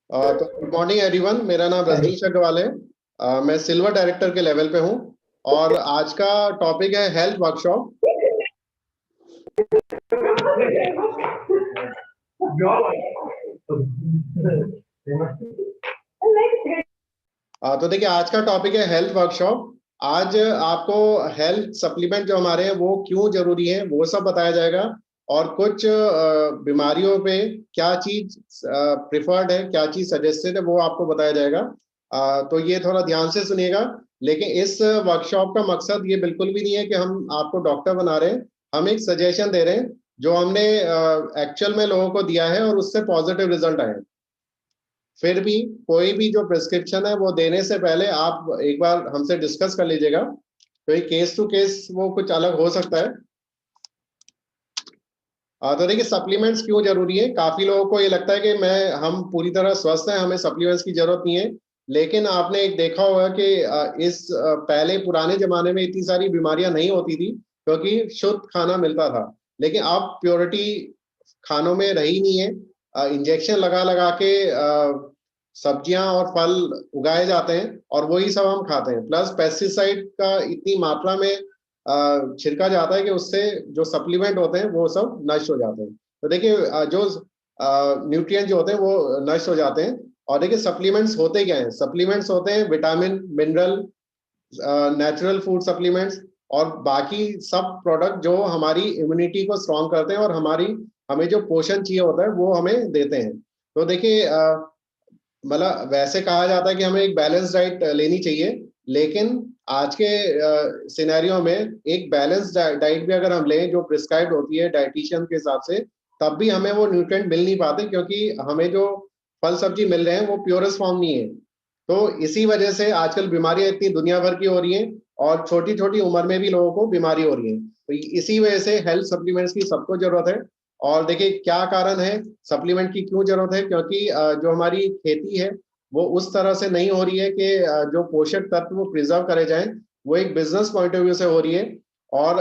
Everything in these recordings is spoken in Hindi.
तो गुड मॉर्निंग एवरीवन। मेरा नाम रजनीश अग्रवाल है। मैं सिल्वर डायरेक्टर के लेवल पे हूँ और आज का टॉपिक है हेल्थ वर्कशॉप। तो देखिए, आज का टॉपिक है हेल्थ वर्कशॉप। आज आपको हेल्थ सप्लीमेंट जो हमारे हैं वो क्यों जरूरी है वो सब बताया जाएगा, और कुछ बीमारियों पे क्या चीज प्रिफर्ड है, क्या चीज सजेस्टेड है, वो आपको बताया जाएगा। तो ये थोड़ा ध्यान से सुनिएगा। लेकिन इस वर्कशॉप का मकसद ये बिल्कुल भी नहीं है कि हम आपको डॉक्टर बना रहे हैं। हम एक सजेशन दे रहे हैं जो हमने एक्चुअल में लोगों को दिया है और उससे पॉजिटिव रिजल्ट आए हैं। फिर भी कोई भी जो प्रिस्क्रिप्शन है वो देने से पहले आप एक बार हमसे डिस्कस कर लीजिएगा, तो केस टू केस वो कुछ अलग हो सकता है। तो देखिए, सप्लीमेंट्स क्यों जरूरी है। काफी लोगों को ये लगता है कि हम पूरी तरह स्वस्थ हैं, हमें सप्लीमेंट्स की जरूरत नहीं है। लेकिन आपने एक देखा होगा कि पहले पुराने जमाने में इतनी सारी बीमारियां नहीं होती थी क्योंकि शुद्ध खाना मिलता था। लेकिन अब प्योरिटी खानों में रही नहीं है। इंजेक्शन लगा लगा के सब्जियां और फल उगाए जाते हैं और वही सब हम खाते हैं। प्लस पेस्टिसाइड का इतनी मात्रा में छिड़का जाता है कि उससे जो सप्लीमेंट होते हैं वो सब नष्ट हो जाते हैं। तो देखिए, जो न्यूट्रिएंट जो होते हैं वो नष्ट हो जाते हैं। और देखिए, सप्लीमेंट्स होते क्या हैं। सप्लीमेंट्स होते हैं vitamin, mineral, natural food supplements और बाकी सब प्रोडक्ट जो हमारी इम्यूनिटी को स्ट्रॉन्ग करते हैं और हमें जो पोषण चाहिए होता है वो हमें देते हैं। तो देखिए, मतलब वैसे कहा जाता है कि हमें एक बैलेंस डाइट लेनी चाहिए। लेकिन आज के सिनेरियो में एक बैलेंस डाइट भी अगर हम लें जो प्रिस्क्राइब्ड होती है डाइटिशियन के हिसाब से, तब भी हमें वो न्यूट्रिएंट मिल नहीं पाते क्योंकि हमें जो फल सब्जी मिल रहे हैं वो प्योरेस्ट फॉर्म नहीं है। तो इसी वजह से आजकल बीमारियां इतनी दुनिया भर की हो रही हैं और छोटी छोटी उम्र में भी लोगों को बीमारी हो रही है। तो इसी वजह से हेल्थ सप्लीमेंट्स की सबको जरूरत है। और देखिए, क्या कारण है सप्लीमेंट की क्यों जरूरत है। क्योंकि जो हमारी खेती है वो उस तरह से नहीं हो रही है कि जो पोषक तत्व वो प्रिजर्व करे जाएं। वो एक बिजनेस पॉइंट ऑफ व्यू से हो रही है। और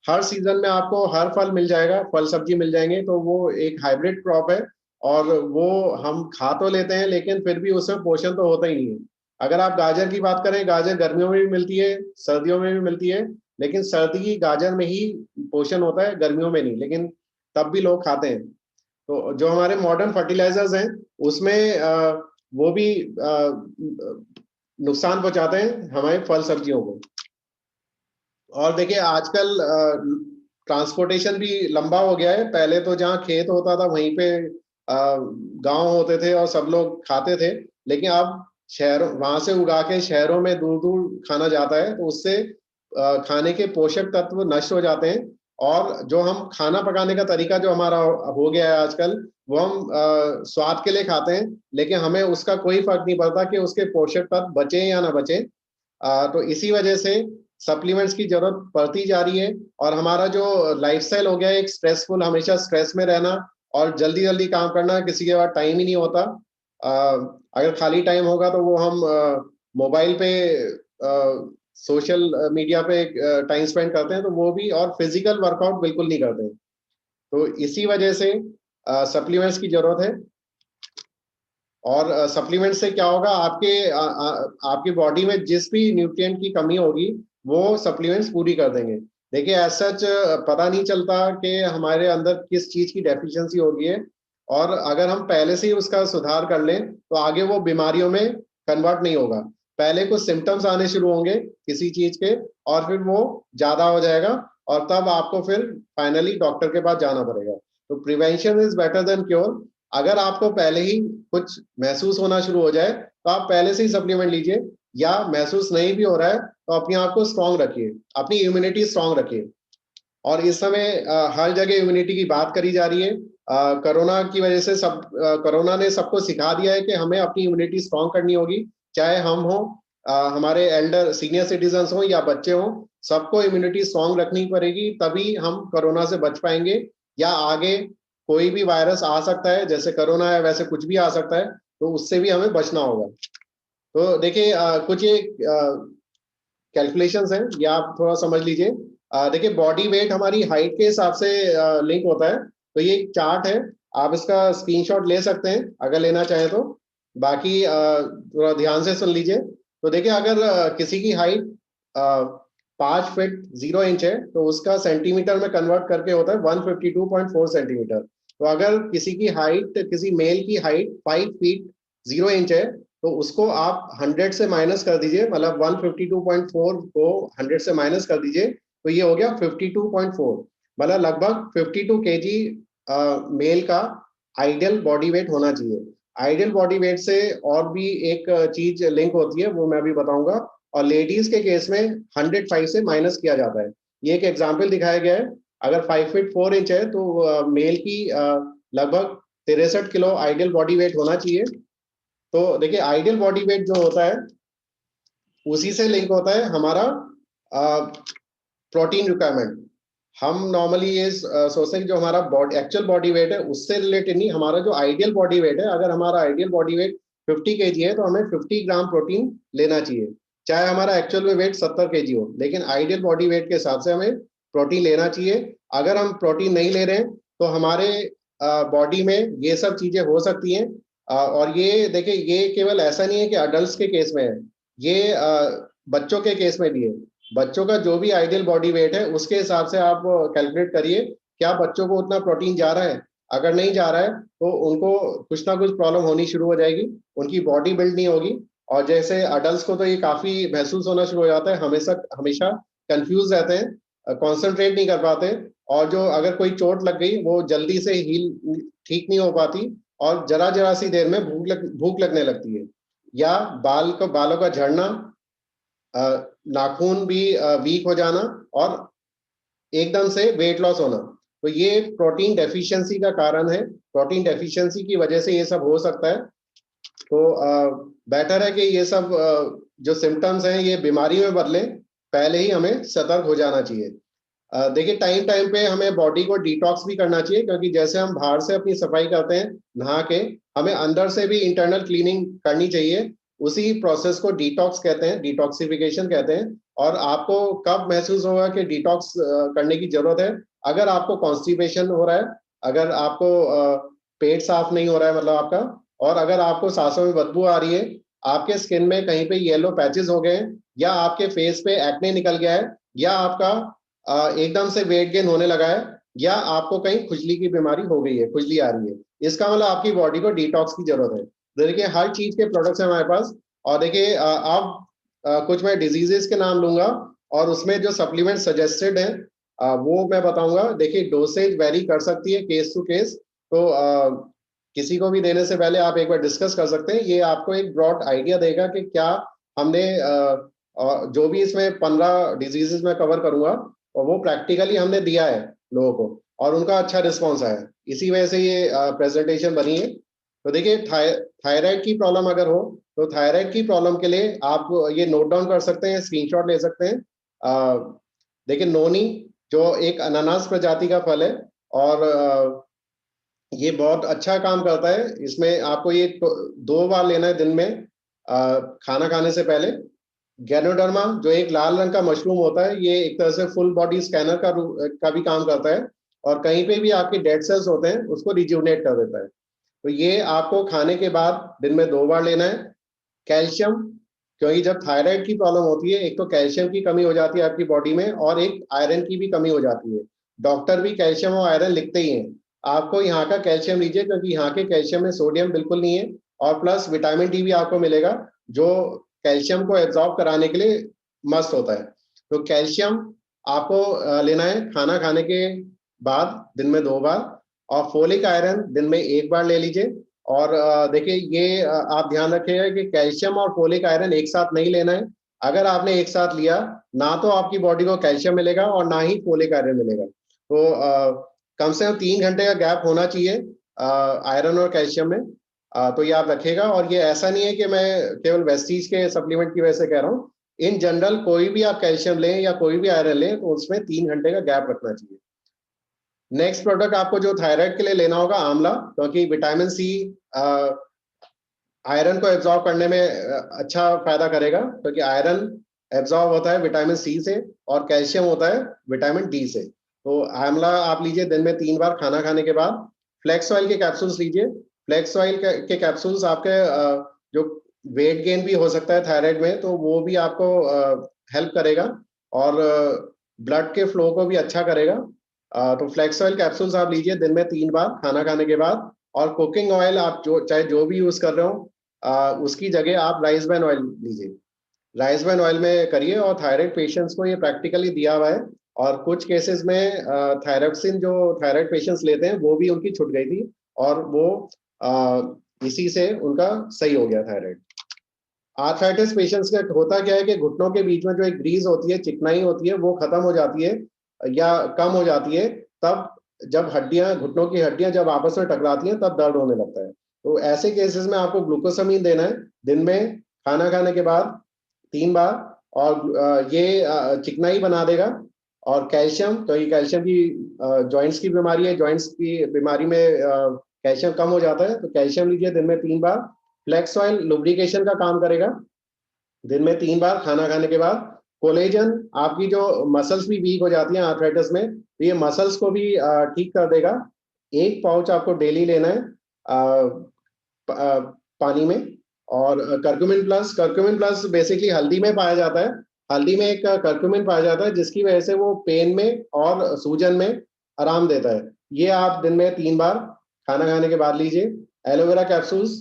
हर सीजन में आपको हर फल मिल जाएगा, फल सब्जी मिल जाएंगे, तो वो एक हाइब्रिड क्रॉप है। और वो हम खा तो लेते हैं लेकिन फिर भी उसमें पोषण तो होता ही नहीं है। अगर आप गाजर की बात करें, गाजर गर्मियों में भी मिलती है, सर्दियों में भी मिलती है। लेकिन सर्दी की गाजर में ही पोषण होता है, गर्मियों में नहीं। लेकिन तब भी लोग खाते हैं। तो जो हमारे मॉडर्न फर्टिलाइजर्स हैं उसमें वो भी नुकसान पहुंचाते हैं हमारे फल सब्जियों को। और देखिए, आजकल ट्रांसपोर्टेशन भी लंबा हो गया है। पहले तो जहाँ खेत होता था वहीं पे गांव होते थे और सब लोग खाते थे। लेकिन अब शहरों वहां से उगा के शहरों में दूर दूर खाना जाता है, तो उससे खाने के पोषक तत्व नष्ट हो जाते हैं। और जो हम खाना पकाने का तरीका जो हमारा हो गया है आजकल, वो हम स्वाद के लिए खाते हैं, लेकिन हमें उसका कोई फर्क नहीं पड़ता कि उसके पोषक तत्व बचे या ना बचे। तो इसी वजह से सप्लीमेंट्स की जरूरत पड़ती जा रही है। और हमारा जो लाइफस्टाइल हो गया है एक स्ट्रेसफुल, हमेशा स्ट्रेस में रहना और जल्दी जल्दी काम करना, किसी के पास टाइम ही नहीं होता। अगर खाली टाइम होगा तो वो हम मोबाइल पे, सोशल मीडिया पे टाइम स्पेंड करते हैं, तो वो भी, और फिजिकल वर्कआउट बिल्कुल नहीं करते हैं। तो इसी वजह से सप्लीमेंट्स की जरूरत है। और सप्लीमेंट से क्या होगा, आपकी बॉडी में जिस भी न्यूट्रिएंट की कमी होगी वो सप्लीमेंट्स पूरी कर देंगे। देखिए, एज सच पता नहीं चलता कि हमारे अंदर किस चीज की डेफिशिएंसी हो गई है। और अगर हम पहले से ही उसका सुधार कर लें तो आगे वो बीमारियों में कन्वर्ट नहीं होगा। पहले कुछ सिम्टम्स आने शुरू होंगे किसी चीज के, और फिर वो ज्यादा हो जाएगा, और तब आपको फिर फाइनली डॉक्टर के पास जाना पड़ेगा। तो prevention is better than cure. अगर आपको पहले ही कुछ महसूस होना शुरू हो जाए तो आप पहले से ही सप्लीमेंट लीजिए। या महसूस नहीं भी हो रहा है तो अपने आप को स्ट्रांग रखिए, अपनी इम्यूनिटी स्ट्रांग रखिए। और इस समय हर जगह इम्यूनिटी की बात करी जा रही है। कोरोना की वजह से कोरोना ने सबको सिखा दिया है कि हमें अपनी इम्यूनिटी स्ट्रांग करनी होगी। चाहे हम हो, हमारे एल्डर सीनियर सिटीजन हो या बच्चे हो, सबको इम्यूनिटी स्ट्रांग रखनी पड़ेगी, तभी हम कोरोना से बच पाएंगे। या आगे कोई भी वायरस आ सकता है, जैसे कोरोना है वैसे कुछ भी आ सकता है, तो उससे भी हमें बचना होगा। तो देखिए, कुछ ये कैलकुलेशंस हैं, ये आप थोड़ा समझ लीजिए। देखिए, बॉडी वेट हमारी हाइट के हिसाब से लिंक होता है। तो ये एक चार्ट है, आप इसका स्क्रीनशॉट ले सकते हैं अगर लेना चाहें तो। बाकी थोड़ा ध्यान से सुन लीजिए। तो देखिए, अगर किसी की हाइट 5 फीट 0 इंच है तो उसका सेंटीमीटर में कन्वर्ट करके होता है 152.4 सेंटीमीटर। तो अगर किसी की हाइट, किसी मेल की हाइट 5 फीट 0 इंच है तो उसको आप 100 से माइनस कर दीजिए, मतलब 152.4 को 100 से माइनस कर दीजिए, तो ये हो गया 52.4, मतलब लगभग 52 kg मेल का आइडियल बॉडी वेट होना चाहिए। आइडियल बॉडी वेट से और भी एक चीज लिंक होती है, वो मैं अभी बताऊंगा। और लेडीज के केस में 105 से माइनस किया जाता है। ये एक एग्जाम्पल दिखाया गया है। अगर 5 फीट 4 इंच है तो मेल की लगभग 63 किलो आइडियल बॉडी वेट होना चाहिए। तो देखिए, आइडियल बॉडी वेट जो होता है उसी से लिंक होता है हमारा प्रोटीन रिक्वायरमेंट। हम नॉर्मली ये सोचते हैं कि जो हमारा बॉडी एक्चुअल बॉडी वेट है उससे रिलेटेड नहीं, हमारा जो आइडियल बॉडी वेट है, अगर हमारा आइडियल बॉडी वेट 50 kg है तो हमें 50 ग्राम प्रोटीन लेना चाहिए। चाहे हमारा एक्चुअल में वेट 70 kg हो, लेकिन आइडियल बॉडी वेट के हिसाब से हमें प्रोटीन लेना चाहिए। अगर हम प्रोटीन नहीं ले रहे हैं तो हमारे बॉडी में ये सब चीजें हो सकती हैं। और ये देखिए, ये केवल ऐसा नहीं है कि अडल्ट के केस में है, ये बच्चों के केस में भी है। बच्चों का जो भी आइडियल बॉडी वेट है उसके हिसाब से आप कैलकुलेट करिए क्या बच्चों को उतना प्रोटीन जा रहा है। अगर नहीं जा रहा है तो उनको कुछ ना कुछ प्रॉब्लम होनी शुरू हो जाएगी, उनकी बॉडी बिल्ड नहीं होगी। और जैसे अडल्ट को तो ये काफी महसूस होना शुरू हो जाता है, हमेशा हमेशा कंफ्यूज रहते हैं, कंसंट्रेट नहीं कर पाते। और जो अगर कोई चोट लग गई वो जल्दी से हील ठीक नहीं हो पाती, और जरा जरा सी देर में भूख लगने लगती है, या बालों का झड़ना, नाखून भी वीक हो जाना, और एकदम से वेट लॉस होना। तो ये प्रोटीन डेफिशिएंसी का कारण है। प्रोटीन डेफिशिएंसी की वजह से ये सब हो सकता है। तो बेटर है कि ये सब जो सिम्टम्स हैं ये बीमारी में बदले, पहले ही हमें सतर्क हो जाना चाहिए। देखिए, टाइम टाइम पे हमें बॉडी को डिटॉक्स भी करना चाहिए, क्योंकि जैसे हम बाहर से अपनी सफाई करते हैं नहा के, हमें अंदर से भी इंटरनल क्लीनिंग करनी चाहिए। उसी प्रोसेस को डिटॉक्स कहते हैं, डिटॉक्सिफिकेशन कहते हैं। और आपको कब महसूस होगा कि डिटॉक्स करने की जरूरत है? अगर आपको कॉन्स्टिपेशन हो रहा है, अगर आपको पेट साफ नहीं हो रहा है मतलब आपका, और अगर आपको सांसों में बदबू आ रही है, आपके स्किन में कहीं पे येलो पैचेस हो गए हैं, या आपके फेस पे एक्ने निकल गया है, या आपका एकदम से वेट गेन होने लगा है, या आपको कहीं खुजली की बीमारी हो गई है, खुजली आ रही है, इसका मतलब आपकी बॉडी को डिटॉक्स की जरूरत है। तो देखिए, हर चीज के प्रोडक्ट्स हैं हमारे पास। और देखिए, अब कुछ मैं डिजीजेस के नाम लूंगा, और उसमें जो सप्लीमेंट सजेस्टेड है वो मैं बताऊंगा। देखिए, डोसेज वेरी कर सकती है केस टू केस, तो किसी को भी देने से पहले आप एक बार डिस्कस कर सकते हैं। ये आपको एक ब्रॉड आइडिया देगा कि क्या हमने जो भी इसमें 15 डिजीजेस में कवर करूंगा, और वो प्रैक्टिकली हमने दिया है लोगों को, और उनका अच्छा रिस्पॉन्स आया है, इसी वजह से ये प्रेजेंटेशन बनी है। तो देखिए, थायराइड की प्रॉब्लम अगर हो तो थायराइड की प्रॉब्लम के लिए आप ये नोट डाउन कर सकते हैं, स्क्रीनशॉट ले सकते हैं। देखिए, नोनी जो एक अनानास प्रजाति का फल है, और ये बहुत अच्छा काम करता है। इसमें आपको ये 2 बार लेना है दिन में, खाना खाने से पहले। गैनोडर्मा जो एक लाल रंग का मशरूम होता है, ये एक तरह से फुल बॉडी स्कैनर का भी काम करता है, और कहीं पे भी आपके डेड सेल्स होते हैं उसको रिज्यूनेट कर देता है। तो ये आपको खाने के बाद दिन में 2 बार लेना है। कैल्शियम, क्योंकि जब थायराइड की प्रॉब्लम होती है, एक तो कैल्शियम की कमी हो जाती है आपकी बॉडी में, और एक आयरन की भी कमी हो जाती है। डॉक्टर भी कैल्शियम और आयरन लिखते ही हैं। आपको यहाँ का कैल्शियम लीजिए, क्योंकि यहाँ के कैल्शियम में सोडियम बिल्कुल नहीं है, और प्लस विटामिन डी भी आपको मिलेगा, जो कैल्शियम को एब्जॉर्ब कराने के लिए मस्त होता है। तो कैल्शियम आपको लेना है खाना खाने के बाद दिन में 2 बार, और फोलिक आयरन दिन में 1 बार ले लीजिए। और देखिए, ये आप ध्यान रखिएगा कि कैल्शियम और फोलिक आयरन एक साथ नहीं लेना है। अगर आपने एक साथ लिया, ना तो आपकी बॉडी को कैल्शियम मिलेगा और ना ही फोलिक आयरन मिलेगा। तो कम से कम 3 घंटे का गैप होना चाहिए आयरन और कैल्शियम में। तो ये आप रखिएगा। और ये ऐसा नहीं है कि मैं केवल वेस्टीज के सप्लीमेंट की वजह से कह रहा हूँ, इन जनरल कोई भी आप कैल्शियम लें या कोई भी आयरन लें तो उसमें 3 घंटे का गैप रखना चाहिए। नेक्स्ट प्रोडक्ट आपको जो थायराइड के लिए लेना होगा, आंवला, क्योंकि विटामिन सी आयरन को एब्जॉर्ब करने में अच्छा फायदा करेगा, क्योंकि आयरन एब्जॉर्ब होता है विटामिन सी से, और कैल्शियम होता है विटामिन डी से। तो आंवला आप लीजिए दिन में 3 बार खाना खाने के बाद। फ्लेक्स ऑयल के कैप्सूल्स लीजिए, फ्लेक्स ऑयल के कैप्सूल्स आपके जो वेट गेन भी हो सकता है थायराइड में, तो वो भी आपको हेल्प करेगा और ब्लड के फ्लो को भी अच्छा करेगा। तो फ्लेक्स ऑयल कैप्सूल्स आप लीजिए दिन में 3 बार खाना खाने के बाद। और कुकिंग ऑयल आप चाहे जो भी यूज कर रहे हो, उसकी जगह आप राइस ब्रान ऑयल लीजिए। राइस ब्रान ऑयल में करिए। और थायराइड पेशेंट्स को ये प्रैक्टिकली दिया हुआ है, और कुछ केसेस में थायरॉक्सिन जो थायराइड पेशेंट्स लेते हैं वो भी उनकी छूट गई थी, और वो इसी से उनका सही हो गया थायराइड। आर्थराइटिस पेशेंट्स का होता क्या है कि घुटनों के बीच में जो एक ग्रीज होती है, चिकनाई होती है, वो खत्म हो जाती है या कम हो जाती है। तब जब हड्डियां, घुटनों की हड्डियां जब आपस में टकराती हैं, तब दर्द होने लगता है। तो ऐसे केसेस में आपको ग्लूकोसामीन देना है दिन में खाना खाने के बाद 3 बार। और ये चिकनाई बना देगा। और कैल्शियम, तो ये कैल्शियम की जॉइंट्स की बीमारी है, जॉइंट्स की बीमारी में कैल्शियम कम हो जाता है, तो कैल्शियम लीजिए दिन में 3 बार। फ्लेक्स ऑयल लुब्रिकेशन का काम करेगा दिन में 3 बार खाना खाने के बाद। कोलेजन, आपकी जो मसल्स भी वीक हो जाती हैं आर्थराइटिस में, तो ये मसल्स को भी ठीक कर देगा। 1 पाउच आपको डेली लेना है पानी में। और कर्क्यूमिन प्लस बेसिकली हल्दी में पाया जाता है। हल्दी में एक कर्क्यूमिन पाया जाता है जिसकी वजह से वो पेन में और सूजन में आराम देता है। ये आप दिन में 3 बार खाना खाने के बाद लीजिए। एलोवेरा कैप्सूल्स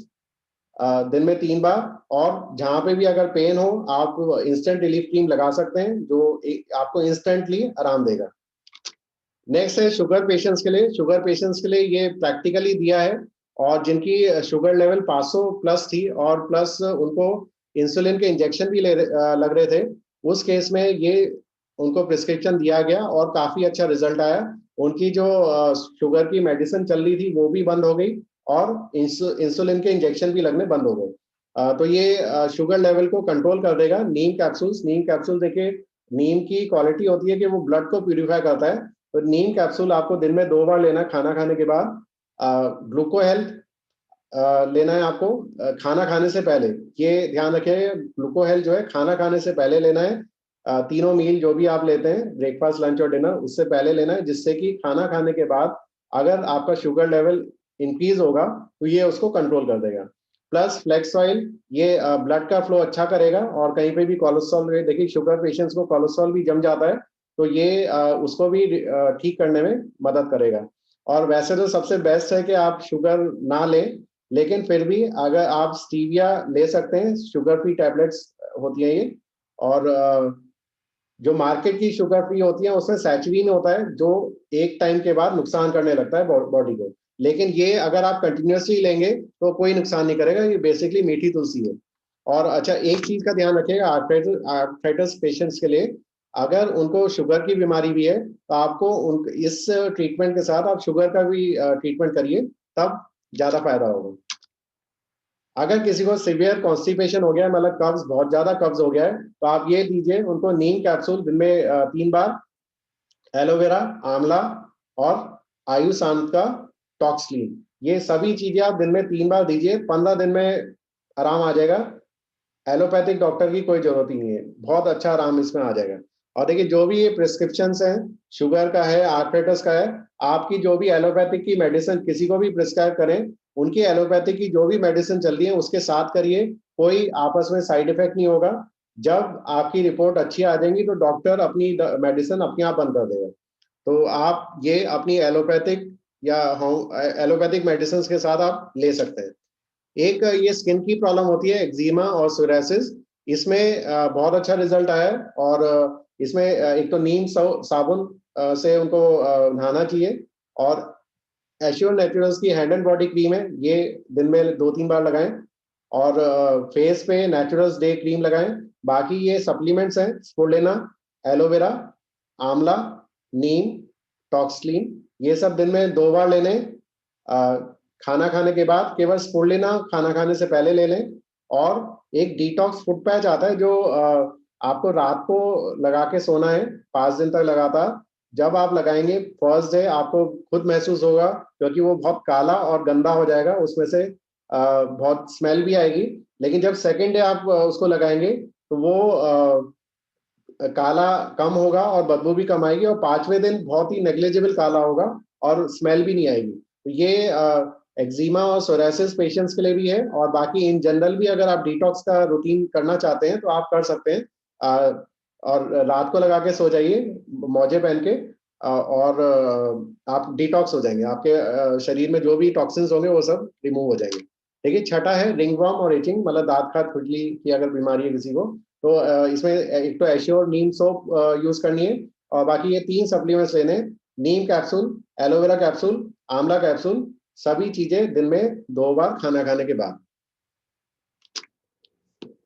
दिन में 3 बार। और जहां पे भी अगर पेन हो, आप इंस्टेंट रिलीफ क्रीम लगा सकते हैं, जो आपको इंस्टेंटली आराम देगा। नेक्स्ट है शुगर पेशेंट्स के लिए। शुगर पेशेंट्स के लिए ये प्रैक्टिकली दिया है, और जिनकी शुगर लेवल 500 प्लस थी और प्लस उनको इंसुलिन के इंजेक्शन भी लग रहे थे, उस केस में ये उनको प्रिस्क्रिप्शन दिया गया और काफी अच्छा रिजल्ट आया। उनकी जो शुगर की मेडिसिन चल रही थी वो भी बंद हो गई, और इंसुलिन के इंजेक्शन भी लगने बंद हो गए। तो ये शुगर लेवल को कंट्रोल कर देगा। नीम कैप्सूल देखिए, नीम की क्वालिटी होती है कि वो ब्लड को प्यूरिफाई करता है। तो नीम कैप्सूल आपको दिन में 2 बार लेना है खाना खाने के बाद। ग्लूको हेल्थ लेना है आपको खाना खाने से पहले। ये ध्यान रखें, ग्लूको हेल्थ जो है खाना खाने से पहले लेना है। तीनों मील जो भी आप लेते हैं, ब्रेकफास्ट, लंच और डिनर, उससे पहले लेना है, जिससे कि खाना खाने के बाद अगर आपका शुगर लेवल इंक्रीज होगा तो ये उसको कंट्रोल कर देगा। प्लस फ्लेक्स ऑयल, ये ब्लड का फ्लो अच्छा करेगा। और कहीं पे भी कोलेस्ट्रॉल, देखिए शुगर पेशेंट्स को कोलेस्ट्रॉल भी जम जाता है, तो ये उसको भी ठीक करने में मदद करेगा। और वैसे तो सबसे बेस्ट है कि आप शुगर ना लें, लेकिन फिर भी अगर आप स्टीविया ले सकते हैं, शुगर फ्री टैबलेट्स होती है ये। और जो मार्केट की शुगर फ्री होती है उसमें सैचुरीन होता है, जो एक टाइम के बाद नुकसान करने लगता है बॉडी को। लेकिन ये अगर आप कंटिन्यूसली लेंगे तो कोई नुकसान नहीं करेगा, ये बेसिकली मीठी तुलसी है। और अच्छा, एक चीज का ध्यान रखिएगा आर्थराइटिस पेशेंट्स के लिए, अगर उनको शुगर की बीमारी भी है तो आपको उन इस ट्रीटमेंट के साथ आप शुगर का भी ट्रीटमेंट करिए, तब ज्यादा फायदा होगा। अगर किसी को सिवियर कॉन्स्टिपेशन हो गया है, मतलब कब्ज, बहुत ज्यादा कब्ज हो गया है, तो आप ये दीजिए उनको, नीम कैप्सूल दिन में 3 बार। एलोवेरा, आंवला और आयुशांत का टॉक्सलीन, ये सभी चीजें आप दिन में 3 बार दीजिए। 15 दिन में आराम आ जाएगा। एलोपैथिक डॉक्टर की कोई जरूरत ही नहीं है, बहुत अच्छा आराम इसमें आ जाएगा। और देखिए, जो भी ये प्रिस्क्रिप्शन हैं, शुगर का है, आर्थराइटिस का है, आपकी जो भी एलोपैथिक की मेडिसिन किसी को भी प्रिस्क्राइब करें, उनकी एलोपैथिक की जो भी मेडिसिन चल रही है उसके साथ करिए। कोई आपस में साइड इफेक्ट नहीं होगा। जब आपकी रिपोर्ट अच्छी आ जाएगी तो डॉक्टर अपनी मेडिसिन अपने आप बंद कर देगा। तो आप ये अपनी एलोपैथिक या एलोपैथिक मेडिसिन के साथ आप ले सकते हैं। एक ये स्किन की प्रॉब्लम होती है, एक्जिमा और सोरासिस, इसमें बहुत अच्छा रिजल्ट आया है। और इसमें एक तो नीम साबुन से उनको नहाना चाहिए। और एश्योर नेचुरल्स की हैंड एंड बॉडी क्रीम है, ये दिन में 2-3 बार लगाएं। और फेस पे नेचुरल्स डे क्रीम लगाएं। बाकी ये सप्लीमेंट्स हैं, स्पोलेना, एलोवेरा, आंवला, नीम, टॉक्सलीन, ये सब दिन में 2 बार लेने। खाना खाने के बाद केवल स्पोलेना खाना खाने से पहले ले लें। और एक डिटॉक्स फुट पैच आता है जो आपको रात को लगा के सोना है, 5 दिन तक लगातार। जब आप लगाएंगे फर्स्ट डे आपको खुद महसूस होगा, क्योंकि वो बहुत काला और गंदा हो जाएगा, उसमें से बहुत स्मेल भी आएगी। लेकिन जब सेकेंड डे आप उसको लगाएंगे तो वो काला कम होगा और बदबू भी कम आएगी, और 5वें दिन बहुत ही नेग्लिजिबल काला होगा और स्मेल भी नहीं आएगी। तो ये एक्जिमा और सोरासिस पेशेंट्स के लिए भी है, और बाकी इन जनरल भी अगर आप डिटॉक्स का रूटीन करना चाहते हैं तो आप कर सकते हैं। और रात को लगा के सो जाइए मोजे पहन के, और आप डिटॉक्स हो जाएंगे, आपके शरीर में जो भी टॉक्सिन्स होंगे वो सब रिमूव हो जाएंगे। देखिए छठा है रिंगवर्म और इचिंग, मतलब दांत खाज खुजली की अगर बीमारी है किसी को, तो इसमें एक तो एश्योर नीम सोप यूज करनी है, और बाकी ये 3 सप्लीमेंट्स लेने हैं, नीम कैप्सूल, एलोवेरा कैप्सूल, आंवला कैप्सूल, सभी चीजें दिन में 2 बार खाना खाने के बाद।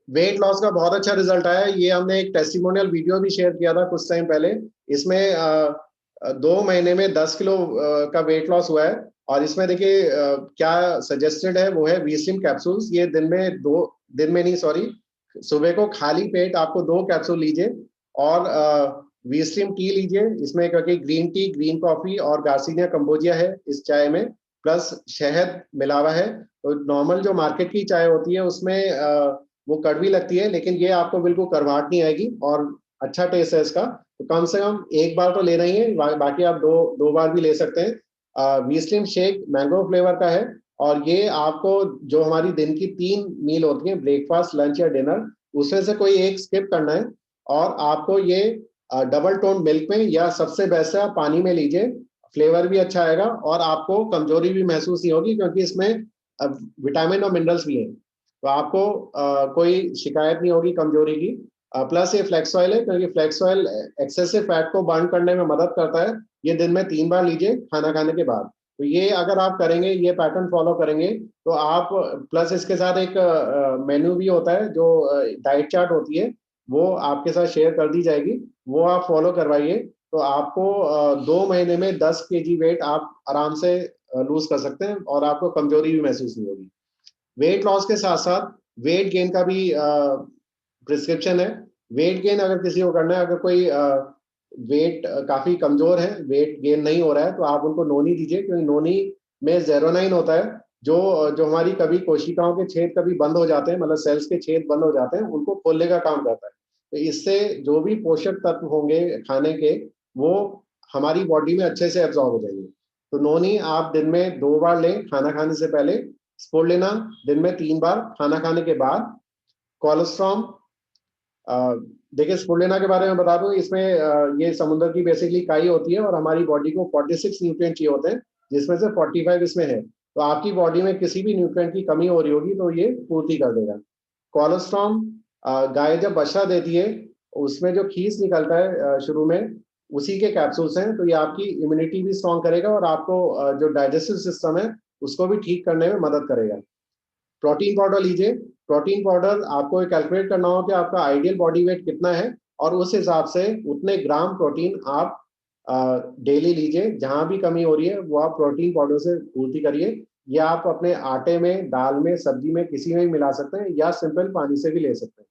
वेट लॉस का बहुत अच्छा रिजल्ट आया, ये हमने एक टेस्टिमोनियल वीडियो भी शेयर किया था कुछ टाइम पहले। इसमें 2 महीने में 10 किलो का वेट लॉस हुआ है। और इसमें देखिए क्या सजेस्टेड है, वो है वीस्लिम कैप्सूल्स। ये दिन में नहीं, सॉरी, सुबह को खाली पेट आपको 2 कैप्सूल लीजिए, और वीस्लिम टी लीजिए इसमें, क्योंकि ग्रीन टी, ग्रीन कॉफी और गार्सिनिया कंबोजिया है इस चाय में, प्लस शहद मिलावा है। तो नॉर्मल जो मार्केट की चाय होती है उसमें वो कड़वी लगती है, लेकिन ये आपको बिल्कुल कड़वाहट नहीं आएगी और अच्छा टेस्ट है इसका। तो कम से कम एक बार तो लेना ही है, बाकी आप दो बार भी ले सकते हैं। वीस्लिम शेक मैंगो फ्लेवर का है, और ये आपको जो हमारी दिन की 3 मील होती है, ब्रेकफास्ट, लंच या डिनर, उसमें से कोई एक स्किप करना है, और आपको ये डबल टोन मिल्क में, या सबसे बेस्ट है आप पानी में लीजिए, फ्लेवर भी अच्छा आएगा और आपको कमजोरी भी महसूस नहीं होगी, क्योंकि इसमें विटामिन और मिनरल्स भी हैं, तो आपको कोई शिकायत नहीं होगी कमजोरी की। प्लस ये फ्लेक्स ऑयल है, क्योंकि फ्लेक्स ऑयल एक्सेसिव फैट को बर्न करने में मदद करता है। ये दिन में 3 बार लीजिए खाना खाने के बाद। तो ये अगर आप करेंगे, ये पैटर्न फॉलो करेंगे, तो आप, प्लस इसके साथ एक मेन्यू भी होता है, जो डाइट चार्ट होती है, वो आपके साथ शेयर कर दी जाएगी, वो आप फॉलो करवाइए। तो आपको 2 महीने में 10 kg वेट आप आराम से लूज कर सकते हैं, और आपको कमजोरी भी महसूस नहीं होगी। वेट लॉस के साथ साथ वेट गेन का भी प्रिस्क्रिप्शन है। वेट गेन अगर किसी को करना है, अगर कोई वेट काफी कमजोर है, वेट गेन नहीं हो रहा है, तो आप उनको नोनी दीजिए, क्योंकि नोनी में ज़ेरोनाइन होता है, जो जो हमारी कभी कोशिकाओं के छेद कभी बंद हो जाते हैं, मतलब सेल्स के छेद बंद हो जाते हैं, उनको खोलने का काम करता है। तो इससे जो भी पोषक तत्व होंगे खाने के, वो हमारी बॉडी में अच्छे से एब्जॉर्ब हो जाएंगे। तो नोनी आप दिन में 2 बार लें खाना खाने से पहले, स्पोलेना दिन में 3 बार खाना खाने के बाद। कोलेस्ट्रॉम, देखिए स्पुलेना के बारे में बता दूं, इसमें ये समुद्र की बेसिकली काई होती है, और हमारी बॉडी को 46 न्यूट्रिएंट चाहिए होते हैं, जिसमें से 45 इसमें है। तो आपकी बॉडी में किसी भी न्यूट्रिएंट की कमी हो रही होगी तो ये पूर्ति कर देगा। कोलेस्ट्रॉम, गाय जब बछड़ा देती है, उसमें जो खीस निकलता है शुरू में, उसी के कैप्सूल्स हैं। तो ये आपकी इम्यूनिटी भी स्ट्रॉन्ग करेगा, और आपको जो डाइजेस्टिव सिस्टम है उसको भी ठीक करने में मदद करेगा। प्रोटीन पाउडर लीजिए। प्रोटीन पाउडर आपको कैलकुलेट करना हो कि आपका आइडियल बॉडी वेट कितना है, और उस हिसाब से उतने ग्राम प्रोटीन आप डेली लीजिए। जहां भी कमी हो रही है वो आप प्रोटीन पाउडर से पूर्ति करिए, या आप अपने आटे में, दाल में, सब्जी में, किसी में भी मिला सकते हैं, या सिंपल पानी से भी ले सकते हैं।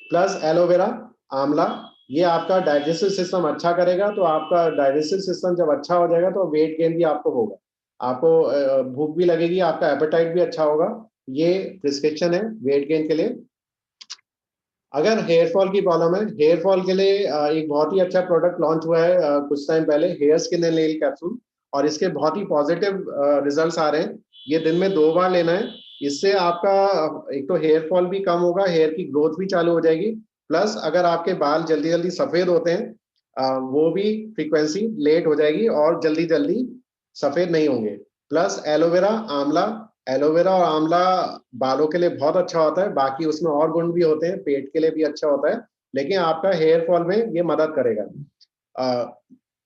प्लस एलोवेरा, आंवला, ये आपका डाइजेस्टिव सिस्टम अच्छा करेगा। तो आपका डाइजेस्टिव सिस्टम जब अच्छा हो जाएगा तो वेट गेन भी आपको होगा, आपको भूख भी लगेगी, आपका एपेटाइट भी अच्छा होगा। ये प्रिस्क्रिप्शन है वेट गेन के लिए। अगर हेयर फॉल की प्रॉब्लम है, हेयर फॉल के लिए एक बहुत ही अच्छा प्रोडक्ट लॉन्च हुआ है कुछ टाइम पहले, hair skin and nail capsule, और इसके बहुत ही पॉजिटिव रिजल्ट्स आ रहे हैं। ये दिन में 2 बार लेना है। इससे आपका एक तो हेयर फॉल भी कम होगा, हेयर की ग्रोथ भी चालू हो जाएगी, प्लस अगर आपके बाल जल्दी जल्दी सफेद होते हैं, वो भी फ्रीक्वेंसी लेट हो जाएगी और जल्दी जल्दी सफेद नहीं होंगे। प्लस एलोवेरा, आंवला, एलोवेरा और आंवला बालों के लिए बहुत अच्छा होता है, बाकी उसमें और गुण भी होते हैं, पेट के लिए भी अच्छा होता है, लेकिन आपका हेयर फॉल में ये मदद करेगा।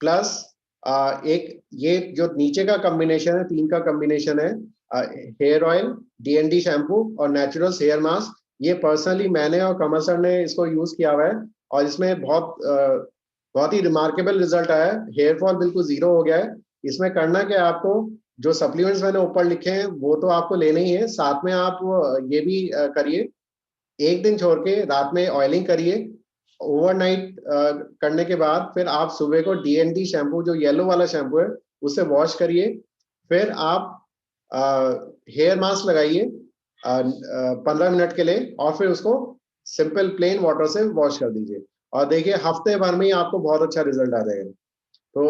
प्लस एक ये जो नीचे का कॉम्बिनेशन है, 3 का कॉम्बिनेशन है, हेयर ऑयल, डीएनडी शैम्पू और नेचुरल्स हेयर मास्क, ये पर्सनली मैंने और कमल सर ने इसको यूज किया हुआ है, और इसमें बहुत ही रिमार्केबल रिजल्ट आया है। हेयर फॉल बिल्कुल 0 हो गया है। इसमें करना क्या है आपको, जो सप्लीमेंट्स मैंने ऊपर लिखे हैं वो तो आपको लेने ही है, साथ में आप ये भी करिए, एक दिन छोड़ के रात में ऑयलिंग करिए। ओवरनाइट करने के बाद फिर आप सुबह को डीएनडी शैम्पू, जो येलो वाला शैम्पू है, उससे वॉश करिए। फिर आप हेयर मास्क लगाइए 15 मिनट के लिए, और फिर उसको सिंपल प्लेन वाटर से वॉश कर दीजिए, और देखिए हफ्ते भर में ही आपको बहुत अच्छा रिजल्ट आ जाएगा। तो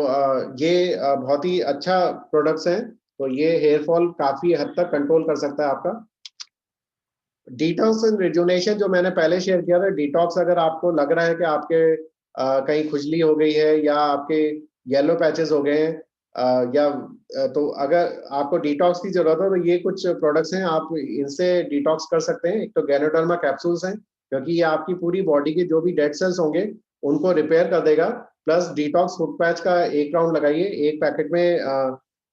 ये बहुत ही अच्छा प्रोडक्ट्स हैं, तो ये हेयर फॉल काफी हद तक कंट्रोल कर सकता है आपका। डिटॉक्स एंड रिजुनेशन जो मैंने पहले शेयर किया था, डिटॉक्स अगर आपको लग रहा है कि आपके कहीं खुजली हो गई है या आपके येलो पैचेस हो गए हैं, तो अगर आपको डिटॉक्स की जरूरत है तो ये कुछ प्रोडक्ट्स हैं, आप इनसे डिटॉक्स कर सकते हैं। एक तो गैनोडर्मा कैप्सूल्स हैं, क्योंकि ये आपकी पूरी बॉडी के जो भी डेड सेल्स होंगे उनको रिपेयर कर देगा। प्लस डिटॉक्स फुट पैच का एक राउंड लगाइए, एक पैकेट में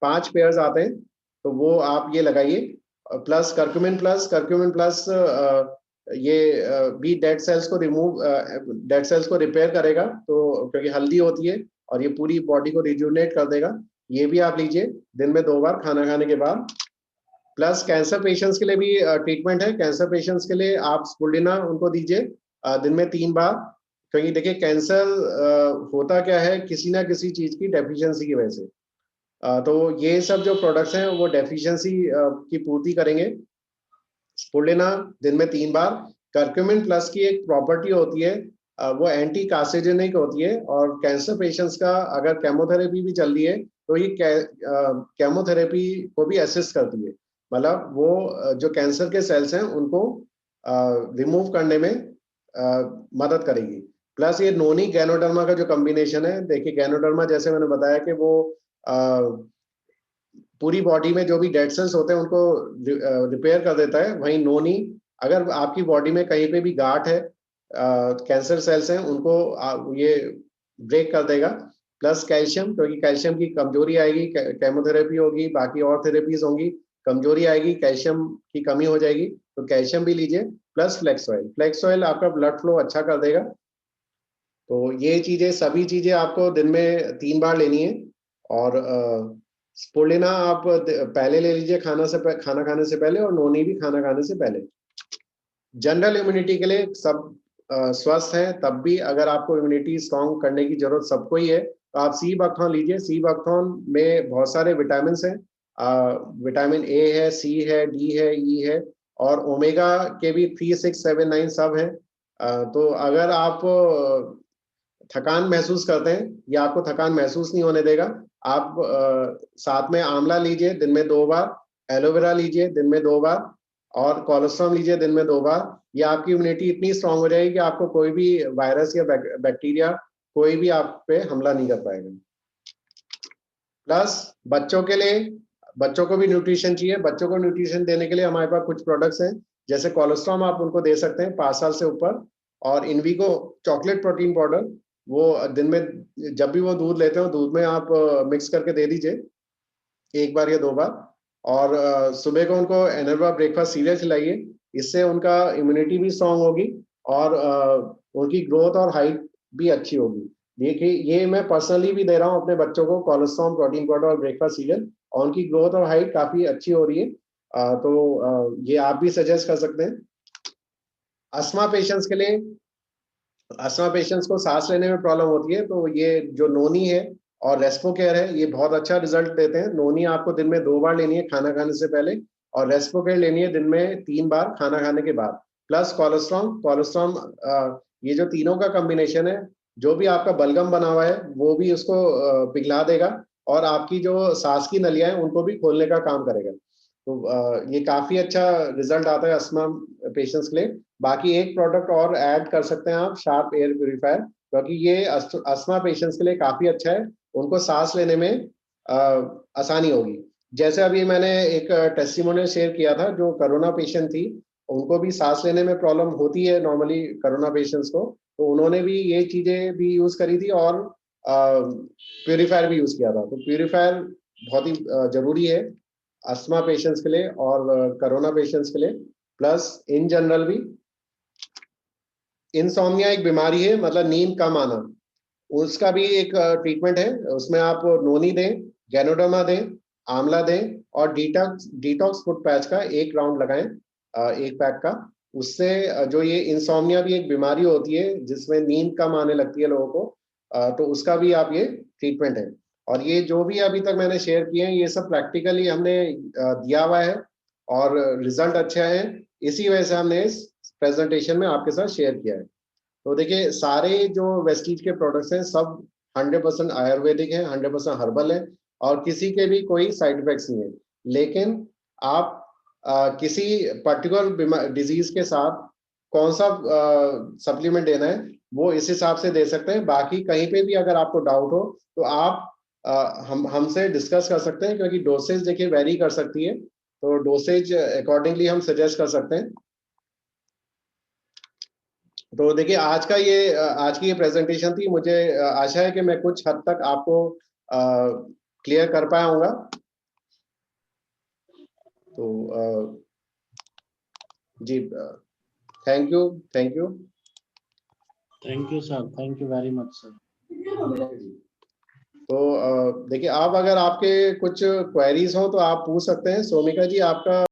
5 पेयर्स आते हैं, तो वो आप ये लगाइए। Plus curcumin plus, curcumin plus ये भी डेड सेल्स को रिमूव, डेड सेल्स को रिपेयर करेगा, तो क्योंकि हल्दी होती है और ये पूरी बॉडी को रिजुनेट कर देगा। ये भी आप लीजिए दिन में 2 बार खाना खाने के बाद। प्लस कैंसर पेशेंट्स के लिए भी ट्रीटमेंट है। कैंसर पेशेंट्स के लिए आप स्पुलिना उनको दीजिए दिन में 3 बार। क्योंकि देखिए कैंसर होता क्या है, किसी ना किसी चीज की डेफिशिएंसी की वजह से। तो ये सब जो प्रोडक्ट्स हैं वो डेफिशिएंसी की पूर्ति करेंगे। स्पुलिना दिन में 3 बार। करक्यूमिन प्लस की एक प्रॉपर्टी होती है, वो एंटी कार्सिनोजेनिक होती है, और कैंसर पेशेंट्स का अगर केमोथेरेपी भी चल रही है तो ये केमोथेरेपी को भी असिस्ट करती है। मतलब वो जो कैंसर के सेल्स हैं उनको रिमूव करने में मदद करेगी। प्लस ये नोनी गैनोडर्मा का जो कॉम्बिनेशन है, देखिए गैनोडर्मा जैसे मैंने बताया कि वो पूरी बॉडी में जो भी डेड सेल्स होते हैं उनको रिपेयर कर देता है। वहीं नोनी, अगर आपकी बॉडी में कहीं पे भी गांठ है, कैंसर सेल्स हैं, उनको ये ब्रेक कर देगा। प्लस कैल्शियम, क्योंकि कैल्शियम की कमजोरी आएगी, केमोथेरेपी होगी, बाकी और थेरेपीज होंगी, कमजोरी आएगी, कैल्शियम की कमी हो जाएगी, तो कैल्शियम भी लीजिए। Plus flax oil, flax oil आपका ब्लड फ्लो अच्छा कर देगा। तो ये चीजें, सभी चीजें आपको दिन में 3 बार लेनी है। और स्पुलिना आप पहले ले लीजिए खाना खाने से पहले, और नोनी भी खाना खाने से पहले। जनरल इम्यूनिटी के लिए सब स्वस्थ हैं, तब भी अगर आपको इम्यूनिटी स्ट्रॉन्ग करने की जरूरत सबको ही है, तो आप सी बकथॉर्न लीजिए। सी बकथॉर्न में बहुत सारे विटामिन हैं, विटामिन ए है, सी है, डी है, ई है, और ओमेगा के भी 3, 6, 7, 9 सब हैं। तो अगर आप थकान महसूस करते हैं, या आपको थकान महसूस नहीं होने देगा, आप साथ में आंवला लीजिए दिन में 2 बार, एलोवेरा लीजिए दिन में 2 बार, और कोलेस्ट्रॉल लीजिए दिन में 2 बार। ये आपकी इम्यूनिटी इतनी स्ट्रांग हो जाएगी कि आपको कोई भी वायरस या बैक्टीरिया कोई भी आप पे हमला नहीं कर पाएगा। प्लस बच्चों के लिए, बच्चों को भी न्यूट्रिशन चाहिए। बच्चों को न्यूट्रिशन देने के लिए हमारे पास कुछ प्रोडक्ट्स हैं, जैसे कोलेस्ट्रॉल आप उनको दे सकते हैं 5 साल से ऊपर, और इनविगो चॉकलेट प्रोटीन पाउडर, वो दिन में जब भी वो दूध लेते हो, दूध में आप मिक्स करके दे दीजिए 1 बार या 2 बार। और सुबह को उनको एनर्वा ब्रेकफास्ट सीरियल खिलाइए। इससे उनका इम्यूनिटी भी स्ट्रांग होगी, और उनकी ग्रोथ और हाइट भी अच्छी होगी। देखिए ये मैं पर्सनली भी दे रहा हूँ अपने बच्चों को, कोलेस्ट्रॉल प्रोटीन पाउडर और ब्रेकफास्ट सीरियल, और उनकी ग्रोथ और हाइट काफी अच्छी हो रही है। ये आप भी सजेस्ट कर सकते हैं। अस्थमा पेशेंट्स के लिए, अस्थमा पेशेंट्स को सांस लेने में प्रॉब्लम होती है, तो ये जो नोनी है और रेस्पो केयर है, ये बहुत अच्छा रिजल्ट देते हैं। नोनी आपको दिन में 2 बार लेनी है खाना खाने से पहले, और रेस्पो केयर लेनी है दिन में 3 बार खाना खाने के बाद। प्लस कोलेस्ट्रॉल, ये जो तीनों का कॉम्बिनेशन है, जो भी आपका बलगम बना हुआ है वो भी उसको पिघला देगा, और आपकी जो सांस की नलियां हैं उनको भी खोलने का काम करेगा। तो ये काफी अच्छा रिजल्ट आता है अस्थमा पेशेंट्स के लिए। बाकी एक प्रोडक्ट और ऐड कर सकते हैं आप, शार्प एयर प्यूरिफायर, क्योंकि ये अस्थमा पेशेंट्स के लिए काफी अच्छा है, उनको सांस लेने में आसानी होगी। जैसे अभी मैंने एक टेस्टिमोनियल शेयर किया था, जो कोरोना पेशेंट थी, उनको भी सांस लेने में प्रॉब्लम होती है नॉर्मली कोरोना पेशेंट्स को, तो उन्होंने भी ये चीजें भी यूज करी थी, और प्यूरिफायर भी यूज किया था। तो प्यूरिफायर बहुत ही जरूरी है अस्थमा पेशेंट्स के लिए और कोरोना पेशेंट्स के लिए। प्लस इन जनरल भी इंसोम्निया एक बीमारी है, मतलब नींद कम आना, उसका भी एक ट्रीटमेंट है। उसमें आप नोनी दें, गैनोडर्मा दें, आंवला दें, और डिटॉक्स डिटॉक्स फुट पैच का एक राउंड लगाएं, एक पैक का। उससे जो ये इंसोम्निया भी एक बीमारी होती है जिसमें नींद कम आने लगती है लोगों को, तो उसका भी आप ये ट्रीटमेंट है। और ये जो भी अभी तक मैंने शेयर किए हैं, ये सब प्रैक्टिकली हमने दिया हुआ है, और रिजल्ट अच्छा है। इसी वजह से हमने इस प्रेजेंटेशन में आपके साथ शेयर किया है। तो देखिए सारे जो वेस्टीज के प्रोडक्ट्स हैं सब 100% आयुर्वेदिक हैं, 100% हर्बल है, और किसी के भी कोई साइड इफेक्ट्स नहीं है। लेकिन आप किसी पर्टिकुलर डिजीज के साथ कौन सा सप्लीमेंट देना है वो इस हिसाब से दे सकते हैं। बाकी कहीं पे भी अगर आपको डाउट हो तो आप हम हमसे डिस्कस कर सकते हैं, क्योंकि डोसेज देखिए वेरी कर सकती है, तो डोसेज अकॉर्डिंगली हम सजेस्ट कर सकते हैं। तो देखिए आज की ये प्रेजेंटेशन थी। मुझे आशा है कि मैं कुछ हद तक आपको क्लियर कर पाया हूँगा। तो जी thank you. Thank you. Thank you sir, thank you very much sir. तो देखिए आप अगर आपके कुछ क्वेरीज हो तो आप पूछ सकते हैं। सोमिका जी आपका